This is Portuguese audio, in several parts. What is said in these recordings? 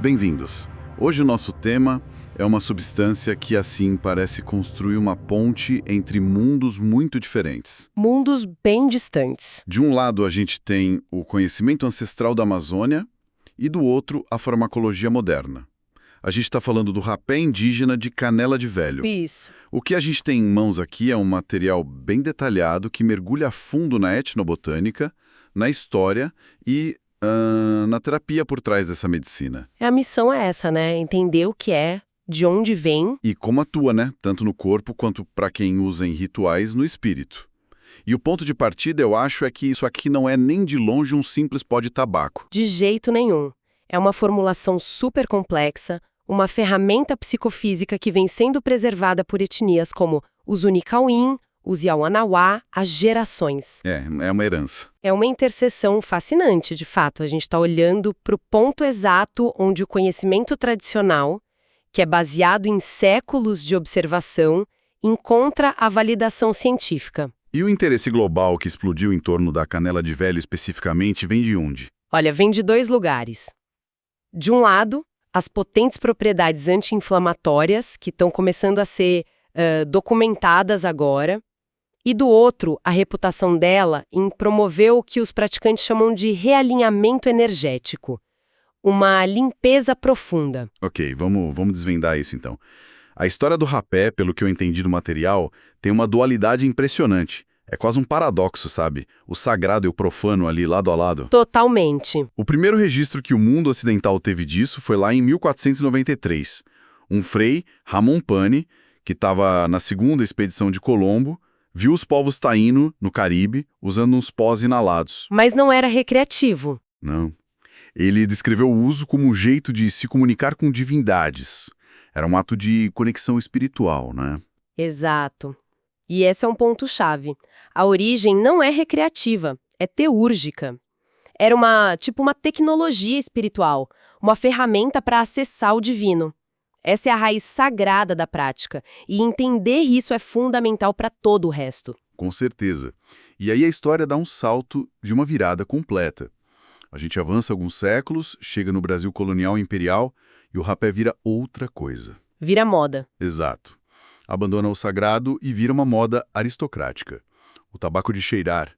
Bem-vindos! Hoje o nosso tema é uma substância que, assim, parece construir uma ponte entre mundos muito diferentes. Mundos bem distantes. De um lado, a gente tem o conhecimento ancestral da Amazônia e do outro, a farmacologia moderna. A gente está falando do rapé indígena de Canela de Velho. Isso. O que a gente tem em mãos aqui é um material bem detalhado que mergulha a fundo na etnobotânica, na história e na terapia por trás dessa medicina. A missão é essa, né? Entender o que é, de onde vem. E como atua, né? Tanto no corpo quanto para quem usa em rituais no espírito. E o ponto de partida, eu acho, é que isso aqui não é nem de longe um simples pó de tabaco. De jeito nenhum. É uma formulação super complexa, uma ferramenta psicofísica que vem sendo preservada por etnias como os Unicauim, os Yawanawá, há gerações. É uma herança. É uma interseção fascinante, de fato. A gente está olhando para o ponto exato onde o conhecimento tradicional, que é baseado em séculos de observação, encontra a validação científica. E o interesse global que explodiu em torno da canela de velho especificamente vem de onde? Olha, vem de dois lugares. De um lado, as potentes propriedades anti-inflamatórias, que estão começando a ser documentadas agora, e do outro, a reputação dela em promover o que os praticantes chamam de realinhamento energético, uma limpeza profunda. Ok, vamos desvendar isso então. A história do rapé, pelo que eu entendi do material, tem uma dualidade impressionante. É quase um paradoxo, sabe? O sagrado e o profano ali lado a lado. Totalmente. O primeiro registro que o mundo ocidental teve disso foi lá em 1493. Um frei, Ramon Pani, que estava na segunda expedição de Colombo, viu os povos taíno, no Caribe, usando uns pós inalados. Mas não era recreativo. Não. Ele descreveu o uso como um jeito de se comunicar com divindades. Era um ato de conexão espiritual, né? Exato. E esse é um ponto-chave. A origem não é recreativa, é teúrgica. Era uma tecnologia espiritual, uma ferramenta para acessar o divino. Essa é a raiz sagrada da prática, e entender isso é fundamental para todo o resto. Com certeza. E aí a história dá um salto de uma virada completa. A gente avança alguns séculos, chega no Brasil colonial e imperial, e o rapé vira outra coisa. Vira moda. Exato. Abandona o sagrado e vira uma moda aristocrática. O tabaco de cheirar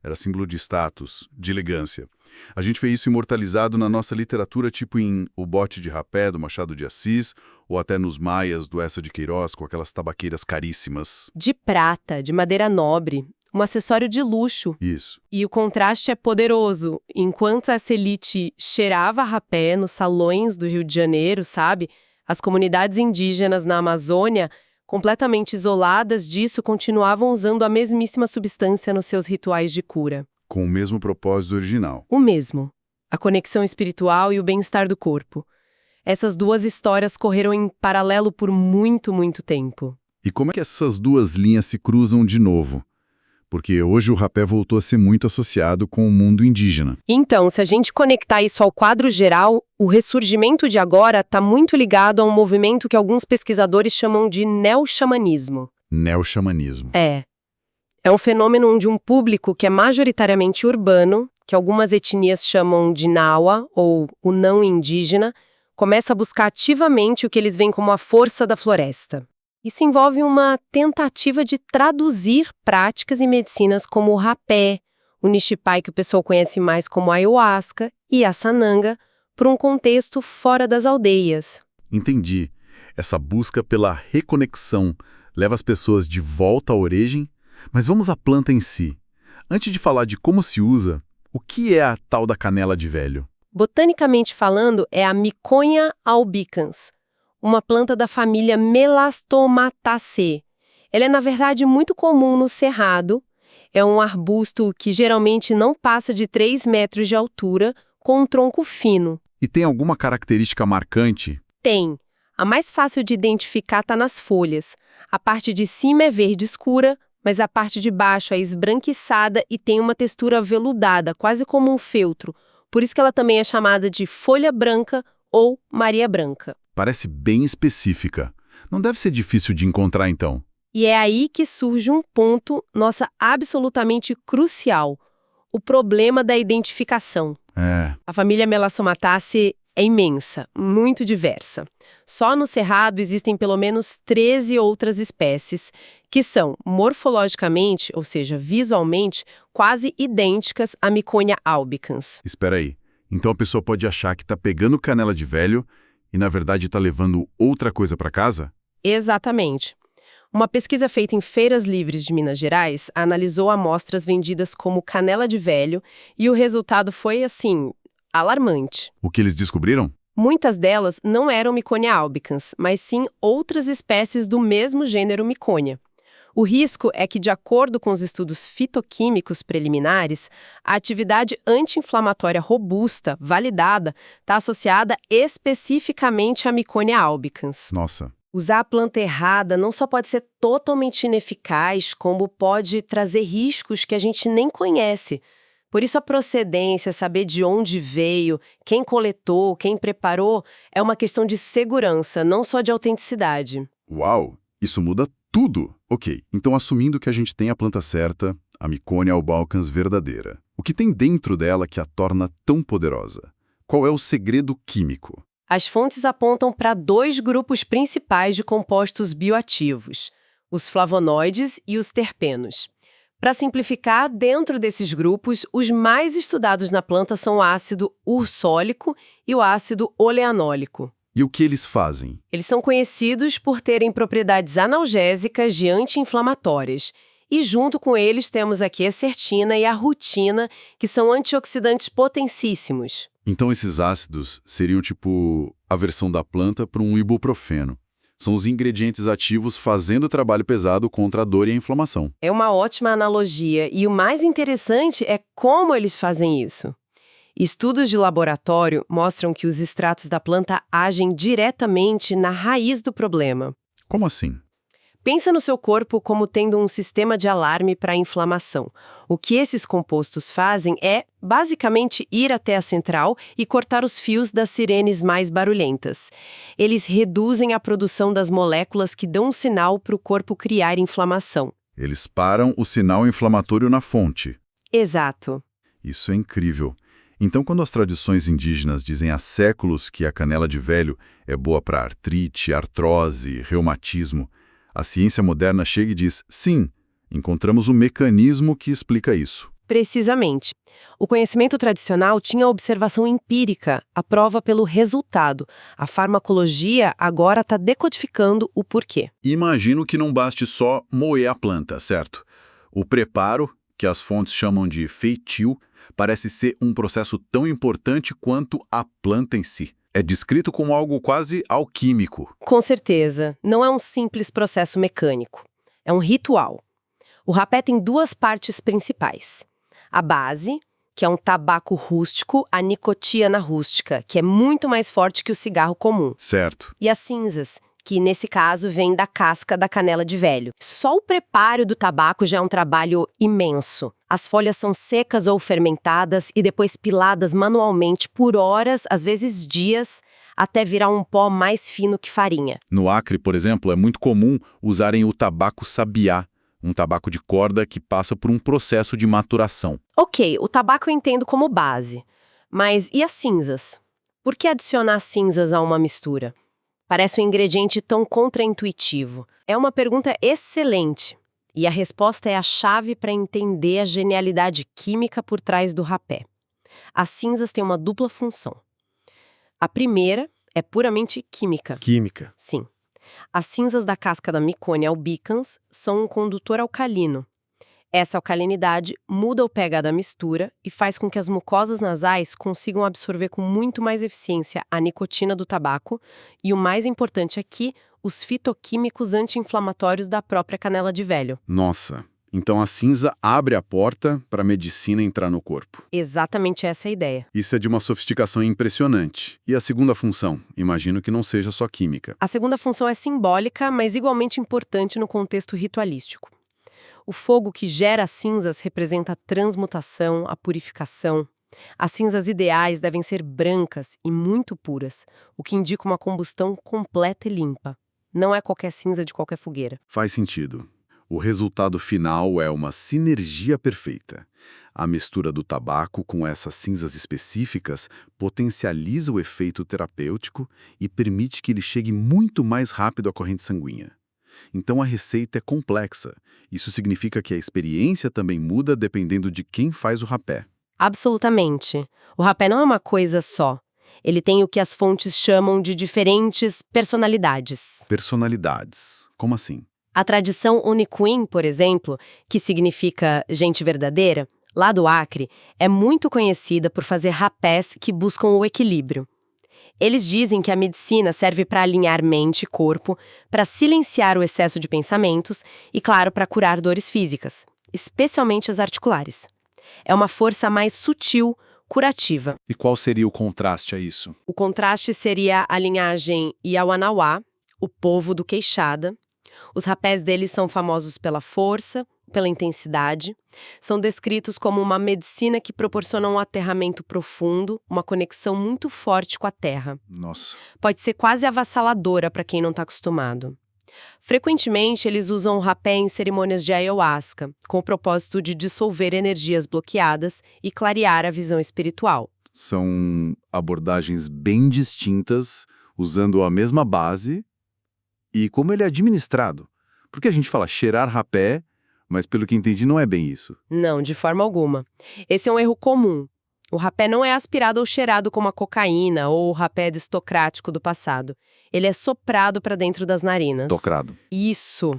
era símbolo de status, de elegância. A gente vê isso imortalizado na nossa literatura, tipo em O Bote de Rapé, do Machado de Assis, ou até nos Maias, do Eça de Queiroz, com aquelas tabaqueiras caríssimas. De prata, de madeira nobre, um acessório de luxo. Isso. E o contraste é poderoso. Enquanto essa elite cheirava rapé nos salões do Rio de Janeiro, sabe? As comunidades indígenas na Amazônia, completamente isoladas disso, continuavam usando a mesmíssima substância nos seus rituais de cura. Com o mesmo propósito original. O mesmo. A conexão espiritual e o bem-estar do corpo. Essas duas histórias correram em paralelo por muito, muito tempo. E como é que essas duas linhas se cruzam de novo? Porque hoje o rapé voltou a ser muito associado com o mundo indígena. Então, se a gente conectar isso ao quadro geral, o ressurgimento de agora está muito ligado a um movimento que alguns pesquisadores chamam de neo-xamanismo. Neo-xamanismo. É um fenômeno onde um público que é majoritariamente urbano, que algumas etnias chamam de Nawa, ou o não indígena, começa a buscar ativamente o que eles veem como a força da floresta. Isso envolve uma tentativa de traduzir práticas e medicinas como o rapé, o nixipai, que o pessoal conhece mais como ayahuasca, e a sananga, para um contexto fora das aldeias. Entendi. Essa busca pela reconexão leva as pessoas de volta à origem, mas vamos à planta em si. Antes de falar de como se usa, o que é a tal da canela de velho? Botanicamente falando, é a Miconha albicans, uma planta da família Melastomataceae. Ela é, na verdade, muito comum no Cerrado. É um arbusto que geralmente não passa de 3 metros de altura, com um tronco fino. E tem alguma característica marcante? Tem. A mais fácil de identificar está nas folhas. A parte de cima é verde escura, mas a parte de baixo é esbranquiçada e tem uma textura aveludada, quase como um feltro. Por isso que ela também é chamada de folha branca ou Maria Branca. Parece bem específica. Não deve ser difícil de encontrar, então. E é aí que surge um ponto, absolutamente crucial: o problema da identificação. A família Melastomataceae É imensa, muito diversa. Só no Cerrado existem pelo menos 13 outras espécies que são morfologicamente, ou seja, visualmente, quase idênticas à Miconia albicans. Espera aí. Então a pessoa pode achar que está pegando canela de velho e, na verdade, está levando outra coisa para casa? Exatamente. Uma pesquisa feita em feiras livres de Minas Gerais analisou amostras vendidas como canela de velho e o resultado foi, assim, alarmante. O que eles descobriram? Muitas delas não eram Miconia albicans, mas sim outras espécies do mesmo gênero Miconia. O risco é que, de acordo com os estudos fitoquímicos preliminares, a atividade anti-inflamatória robusta, validada, está associada especificamente à Miconia albicans. Nossa. Usar a planta errada não só pode ser totalmente ineficaz, como pode trazer riscos que a gente nem conhece. Por isso a procedência, saber de onde veio, quem coletou, quem preparou, é uma questão de segurança, não só de autenticidade. Uau! Isso muda tudo! Ok, então assumindo que a gente tem a planta certa, a Miconia albicans verdadeira, o que tem dentro dela que a torna tão poderosa? Qual é o segredo químico? As fontes apontam para 2 grupos principais de compostos bioativos, os flavonoides e os terpenos. Para simplificar, dentro desses grupos, os mais estudados na planta são o ácido ursólico e o ácido oleanólico. E o que eles fazem? Eles são conhecidos por terem propriedades analgésicas e anti-inflamatórias. E junto com eles temos aqui a certina e a rutina, que são antioxidantes potencíssimos. Então esses ácidos seriam tipo a versão da planta para um ibuprofeno. São os ingredientes ativos fazendo o trabalho pesado contra a dor e a inflamação. É uma ótima analogia e o mais interessante é como eles fazem isso. Estudos de laboratório mostram que os extratos da planta agem diretamente na raiz do problema. Como assim? Pensa no seu corpo como tendo um sistema de alarme para a inflamação. O que esses compostos fazem é, basicamente, ir até a central e cortar os fios das sirenes mais barulhentas. Eles reduzem a produção das moléculas que dão um sinal para o corpo criar inflamação. Eles param o sinal inflamatório na fonte. Exato. Isso é incrível. Então, quando as tradições indígenas dizem há séculos que a canela de velho é boa para artrite, artrose, reumatismo, a ciência moderna chega e diz, sim, encontramos um mecanismo que explica isso. Precisamente. O conhecimento tradicional tinha observação empírica, a prova pelo resultado. A farmacologia agora está decodificando o porquê. Imagino que não baste só moer a planta, certo? O preparo, que as fontes chamam de feitio, parece ser um processo tão importante quanto a planta em si. É descrito como algo quase alquímico. Com certeza, não é um simples processo mecânico. É um ritual. O rapé tem 2 partes principais. A base, que é um tabaco rústico, a nicotiana rústica, que é muito mais forte que o cigarro comum. Certo. E as cinzas, que nesse caso vem da casca da canela de velho. Só o preparo do tabaco já é um trabalho imenso. As folhas são secas ou fermentadas e depois piladas manualmente por horas, às vezes dias, até virar um pó mais fino que farinha. No Acre, por exemplo, é muito comum usarem o tabaco sabiá, um tabaco de corda que passa por um processo de maturação. Ok, o tabaco eu entendo como base. Mas e as cinzas? Por que adicionar cinzas a uma mistura? Parece um ingrediente tão contraintuitivo. É uma pergunta excelente. E a resposta é a chave para entender a genialidade química por trás do rapé. As cinzas têm uma dupla função. A primeira é puramente química. Química. Sim. As cinzas da casca da Miconia albicans são um condutor alcalino. Essa alcalinidade muda o pH da mistura e faz com que as mucosas nasais consigam absorver com muito mais eficiência a nicotina do tabaco e, o mais importante aqui, os fitoquímicos anti-inflamatórios da própria canela de velho. Nossa, então a cinza abre a porta para a medicina entrar no corpo. Exatamente essa é a ideia. Isso é de uma sofisticação impressionante. E a segunda função? Imagino que não seja só química. A segunda função é simbólica, mas igualmente importante no contexto ritualístico. O fogo que gera as cinzas representa a transmutação, a purificação. As cinzas ideais devem ser brancas e muito puras, o que indica uma combustão completa e limpa. Não é qualquer cinza de qualquer fogueira. Faz sentido. O resultado final é uma sinergia perfeita. A mistura do tabaco com essas cinzas específicas potencializa o efeito terapêutico e permite que ele chegue muito mais rápido à corrente sanguínea. Então a receita é complexa. Isso significa que a experiência também muda dependendo de quem faz o rapé. Absolutamente. O rapé não é uma coisa só. Ele tem o que as fontes chamam de diferentes personalidades. Personalidades. Como assim? A tradição Unicuim, por exemplo, que significa gente verdadeira, lá do Acre, é muito conhecida por fazer rapés que buscam o equilíbrio. Eles dizem que a medicina serve para alinhar mente e corpo, para silenciar o excesso de pensamentos e, claro, para curar dores físicas, especialmente as articulares. É uma força mais sutil, curativa. E qual seria o contraste a isso? O contraste seria a linhagem Yawanawá, o povo do Queixada. Os rapés deles são famosos pela força, pela intensidade. São descritos como uma medicina que proporciona um aterramento profundo, uma conexão muito forte com a terra. Nossa. Pode ser quase avassaladora para quem não está acostumado. Frequentemente, eles usam o rapé em cerimônias de ayahuasca, com o propósito de dissolver energias bloqueadas e clarear a visão espiritual. São abordagens bem distintas, usando a mesma base e como ele é administrado. Porque a gente fala cheirar rapé, mas pelo que entendi não é bem isso. Não, de forma alguma. Esse é um erro comum. O rapé não é aspirado ou cheirado como a cocaína ou o rapé aristocrático do passado. Ele é soprado para dentro das narinas. Tocrado. Isso.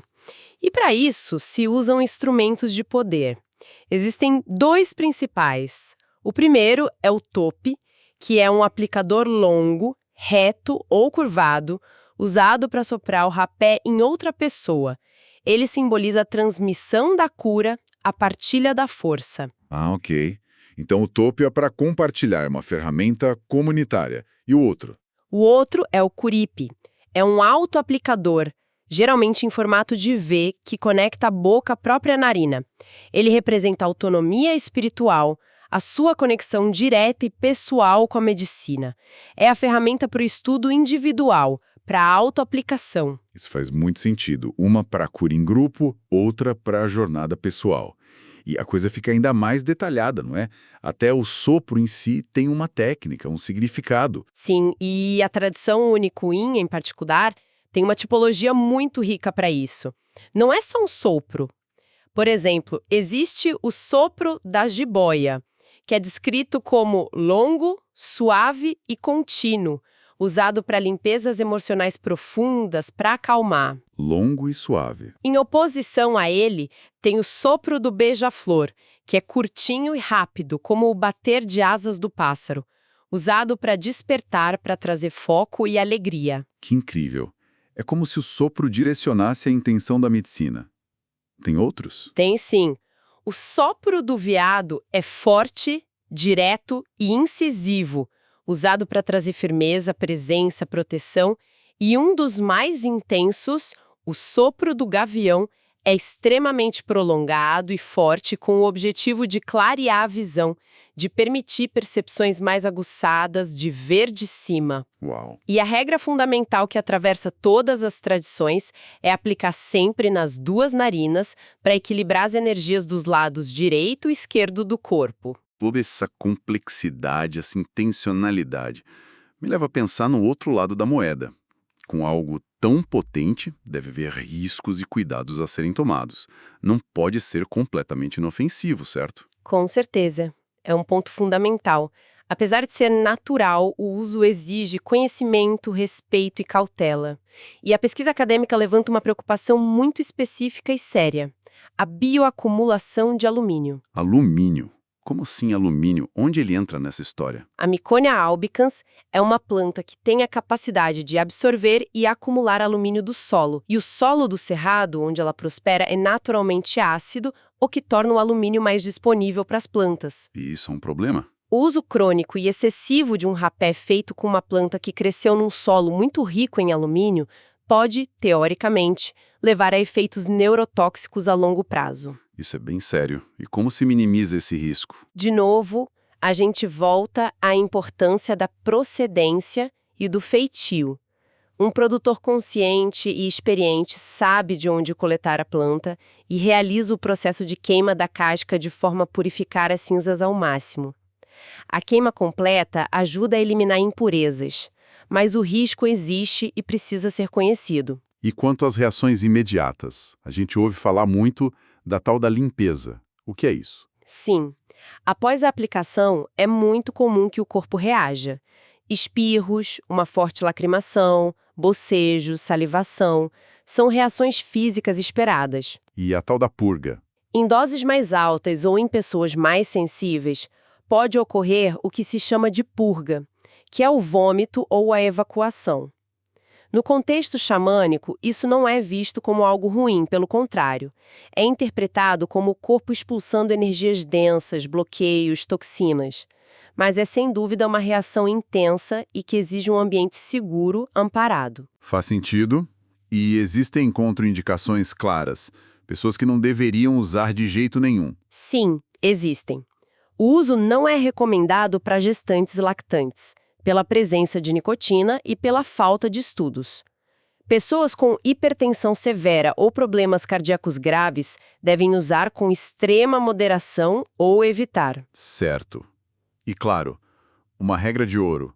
E para isso se usam instrumentos de poder. Existem dois principais. O primeiro é o tope, que é um aplicador longo, reto ou curvado, usado para soprar o rapé em outra pessoa. Ele simboliza a transmissão da cura, a partilha da força. Ah, ok. Então o tope é para compartilhar, é uma ferramenta comunitária. E o outro? O outro é o curipe. É um autoaplicador, geralmente em formato de V, que conecta a boca à própria narina. Ele representa a autonomia espiritual, a sua conexão direta e pessoal com a medicina. É a ferramenta para o estudo individual, para a autoaplicação. Isso faz muito sentido. Uma para cura em grupo, outra para a jornada pessoal. E a coisa fica ainda mais detalhada, não é? Até o sopro em si tem uma técnica, um significado. Sim, e a tradição Unicuim, em particular, tem uma tipologia muito rica para isso. Não é só um sopro. Por exemplo, existe o sopro da jiboia, que é descrito como longo, suave e contínuo, usado para limpezas emocionais profundas, para acalmar. Longo e suave. Em oposição a ele, tem o sopro do beija-flor, que é curtinho e rápido, como o bater de asas do pássaro, usado para despertar, para trazer foco e alegria. Que incrível. É como se o sopro direcionasse a intenção da medicina. Tem outros? Tem sim. O sopro do veado é forte, direto e incisivo, usado para trazer firmeza, presença, proteção, e um dos mais intensos, o sopro do gavião, é extremamente prolongado e forte com o objetivo de clarear a visão, de permitir percepções mais aguçadas, de ver de cima. Uau! E a regra fundamental que atravessa todas as tradições é aplicar sempre nas duas narinas para equilibrar as energias dos lados direito e esquerdo do corpo. Toda essa complexidade, essa intencionalidade, me leva a pensar no outro lado da moeda. Com algo tão potente, deve haver riscos e cuidados a serem tomados. Não pode ser completamente inofensivo, certo? Com certeza. É um ponto fundamental. Apesar de ser natural, o uso exige conhecimento, respeito e cautela. E a pesquisa acadêmica levanta uma preocupação muito específica e séria: a bioacumulação de alumínio. Alumínio. Como assim alumínio? Onde ele entra nessa história? A Miconia albicans é uma planta que tem a capacidade de absorver e acumular alumínio do solo. E o solo do cerrado, onde ela prospera, é naturalmente ácido, o que torna o alumínio mais disponível para as plantas. E isso é um problema? O uso crônico e excessivo de um rapé feito com uma planta que cresceu num solo muito rico em alumínio pode, teoricamente, levar a efeitos neurotóxicos a longo prazo. Isso é bem sério. E como se minimiza esse risco? De novo, a gente volta à importância da procedência e do feitio. Um produtor consciente e experiente sabe de onde coletar a planta e realiza o processo de queima da casca de forma a purificar as cinzas ao máximo. A queima completa ajuda a eliminar impurezas, mas o risco existe e precisa ser conhecido. E quanto às reações imediatas? A gente ouve falar muito da tal da limpeza. O que é isso? Sim, após a aplicação, é muito comum que o corpo reaja. Espirros, uma forte lacrimação, bocejo, salivação, são reações físicas esperadas. E a tal da purga? Em doses mais altas ou em pessoas mais sensíveis, pode ocorrer o que se chama de purga, que é o vômito ou a evacuação. No contexto xamânico, isso não é visto como algo ruim, pelo contrário. É interpretado como o corpo expulsando energias densas, bloqueios, toxinas. Mas é sem dúvida uma reação intensa e que exige um ambiente seguro, amparado. Faz sentido. E existem contraindicações claras. Pessoas que não deveriam usar de jeito nenhum. Sim, existem. O uso não é recomendado para gestantes e lactantes, pela presença de nicotina e pela falta de estudos. Pessoas com hipertensão severa ou problemas cardíacos graves devem usar com extrema moderação ou evitar. Certo. E claro, uma regra de ouro.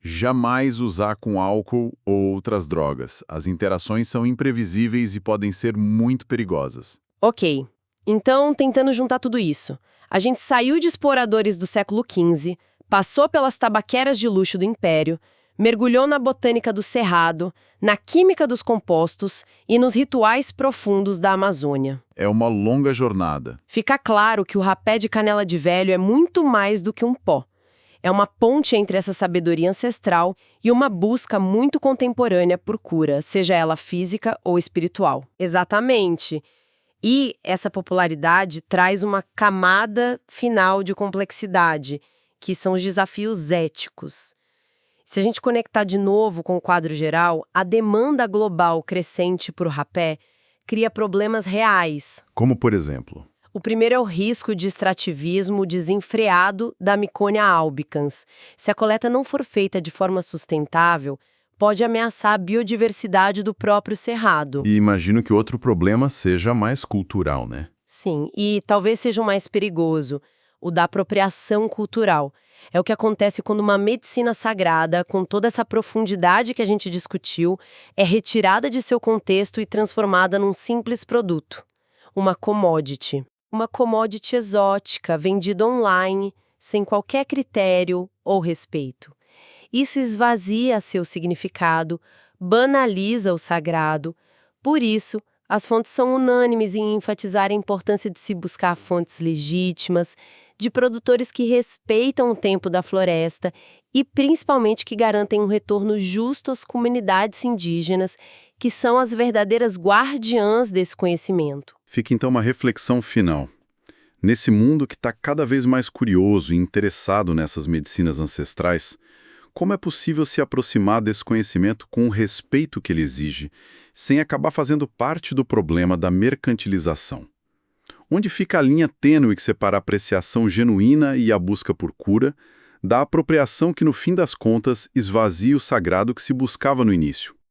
Jamais usar com álcool ou outras drogas. As interações são imprevisíveis e podem ser muito perigosas. Ok, então tentando juntar tudo isso. A gente saiu de exploradores do século XV, passou pelas tabaqueras de luxo do Império, mergulhou na botânica do Cerrado, na química dos compostos e nos rituais profundos da Amazônia. É uma longa jornada. Fica claro que o rapé de canela de velho é muito mais do que um pó. É uma ponte entre essa sabedoria ancestral e uma busca muito contemporânea por cura, seja ela física ou espiritual. Exatamente. E essa popularidade traz uma camada final de complexidade, que são os desafios éticos. Se a gente conectar de novo com o quadro geral, a demanda global crescente por rapé cria problemas reais. Como, por exemplo? O primeiro é o risco de extrativismo desenfreado da Miconia albicans. Se a coleta não for feita de forma sustentável, pode ameaçar a biodiversidade do próprio cerrado. E imagino que outro problema seja mais cultural, né? Sim, e talvez seja o mais perigoso, o da apropriação cultural. É o que acontece quando uma medicina sagrada, com toda essa profundidade que a gente discutiu, é retirada de seu contexto e transformada num simples produto. Uma commodity. Uma commodity exótica, vendida online, sem qualquer critério ou respeito. Isso esvazia seu significado, banaliza o sagrado. Por isso, as fontes são unânimes em enfatizar a importância de se buscar fontes legítimas, de produtores que respeitam o tempo da floresta e, principalmente, que garantem um retorno justo às comunidades indígenas, que são as verdadeiras guardiãs desse conhecimento. Fica então uma reflexão final. Nesse mundo que está cada vez mais curioso e interessado nessas medicinas ancestrais, como é possível se aproximar desse conhecimento com o respeito que ele exige, sem acabar fazendo parte do problema da mercantilização? Onde fica a linha tênue que separa a apreciação genuína e a busca por cura, da apropriação que, no fim das contas, esvazia o sagrado que se buscava no início?